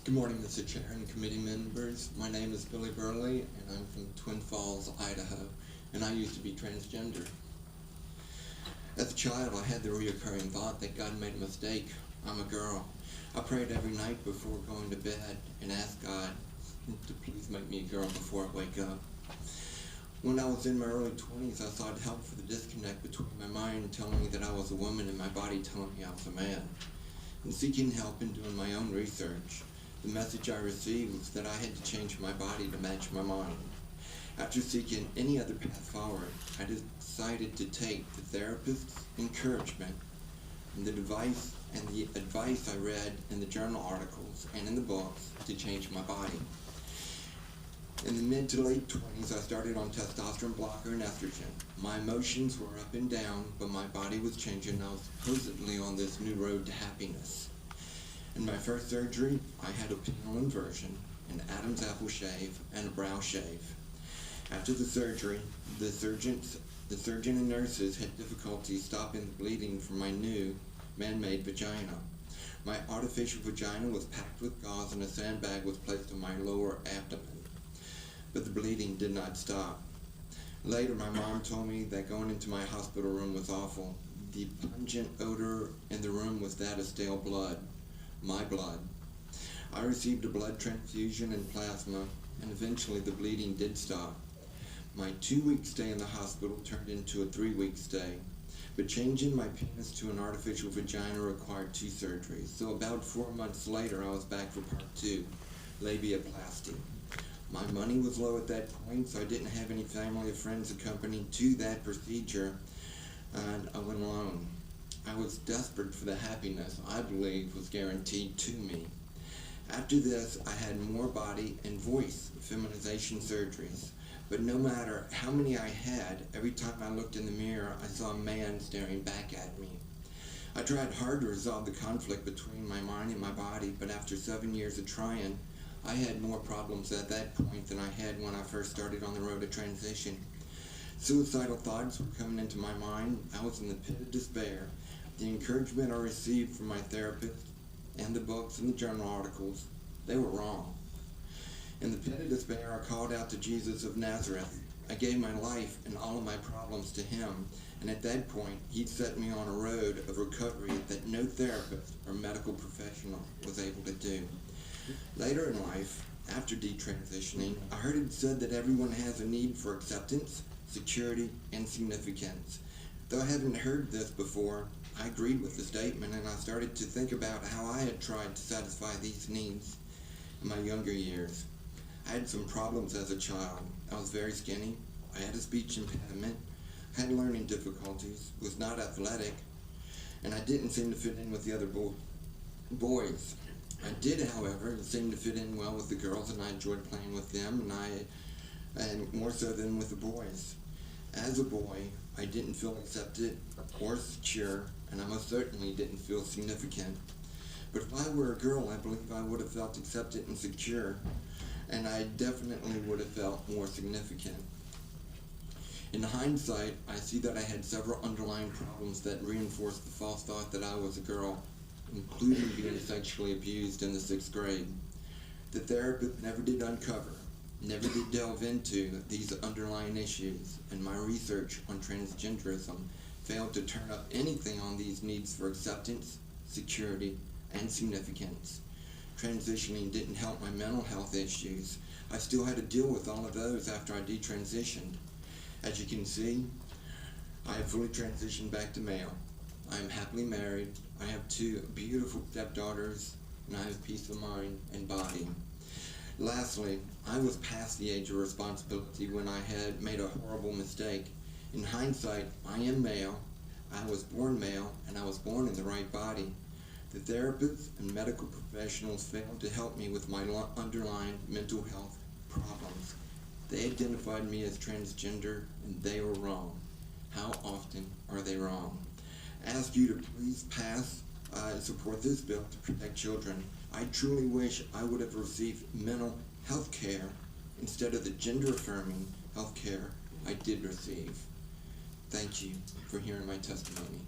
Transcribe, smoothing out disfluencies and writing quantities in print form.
Good morning, Mr. Chair and committee members. My name is Burleigh, and I'm from Twin Falls, Idaho, and I used to be transgender. As a child, I had the reoccurring thought that God made a mistake. I'm a girl. I prayed every night before going to bed and asked God to please make me a girl before I wake up. When I was in my early 20s, I sought help for the disconnect between my mind telling me that I was a woman and my body telling me I was a man. In seeking help and doing my own research, the message I received was that I had to change my body to match my mind. After seeking any other path forward, I decided to take the therapist's encouragement and the advice I read in the journal articles and in the books to change my body. In the mid to late 20s, I started on testosterone blocker and estrogen. My emotions were up and down, but my body was changing. I was supposedly on this new road to happiness. In my first surgery, I had a penile inversion, an Adam's apple shave, and a brow shave. After the surgery, the surgeon and nurses had difficulty stopping the bleeding from my new man-made vagina. My artificial vagina was packed with gauze and a sandbag was placed on my lower abdomen. But the bleeding did not stop. Later, my mom told me that going into my hospital room was awful. The pungent odor in the room was that of stale blood. My blood. I received a blood transfusion and plasma, and eventually the bleeding did stop. My 2-week stay in the hospital turned into a 3-week stay, but changing my penis to an artificial vagina required 2 surgeries, so about 4 months later I was back for part 2, labiaplasty. My money was low at that point, so I didn't have any family or friends accompanying to that procedure, and I went alone. I was desperate for the happiness I believed was guaranteed to me. After this, I had more body and voice feminization surgeries, but no matter how many I had, every time I looked in the mirror, I saw a man staring back at me. I tried hard to resolve the conflict between my mind and my body, but after 7 years of trying, I had more problems at that point than I had when I first started on the road to transition. Suicidal thoughts were coming into my mind. I was in the pit of despair. The encouragement I received from my therapist and the books and the journal articles, they were wrong. In the pit of despair, I called out to Jesus of Nazareth. I gave my life and all of my problems to him, and at that point, he set me on a road of recovery that no therapist or medical professional was able to do. Later in life, after detransitioning, I heard it said that everyone has a need for acceptance, security, and significance. Though I hadn't heard this before, I agreed with the statement, and I started to think about how I had tried to satisfy these needs in my younger years. I had some problems as a child. I was very skinny, I had a speech impediment, had learning difficulties, was not athletic, and I didn't seem to fit in with the other boys. I did, however, seem to fit in well with the girls, and I enjoyed playing with them, and more so than with the boys. As a boy, I didn't feel accepted or secure, and I most certainly didn't feel significant. But if I were a girl, I believe I would have felt accepted and secure, and I definitely would have felt more significant. In hindsight, I see that I had several underlying problems that reinforced the false thought that I was a girl, including being sexually abused in the 6th grade. The therapist never did uncover, never did delve into these underlying issues, and my research on transgenderism failed to turn up anything on these needs for acceptance, security, and significance. Transitioning didn't help my mental health issues. I still had to deal with all of those after I detransitioned. As you can see, I have fully transitioned back to male. I am happily married. I have 2 beautiful stepdaughters, and I have peace of mind and body. Lastly, I was past the age of responsibility when I had made a horrible mistake. In hindsight, I am male, I was born male, and I was born in the right body. The therapists and medical professionals failed to help me with my underlying mental health problems. They identified me as transgender, and they were wrong. How often are they wrong? I ask you to please pass and support this bill to protect children. I truly wish I would have received mental health care instead of the gender-affirming health care I did receive. Thank you for hearing my testimony.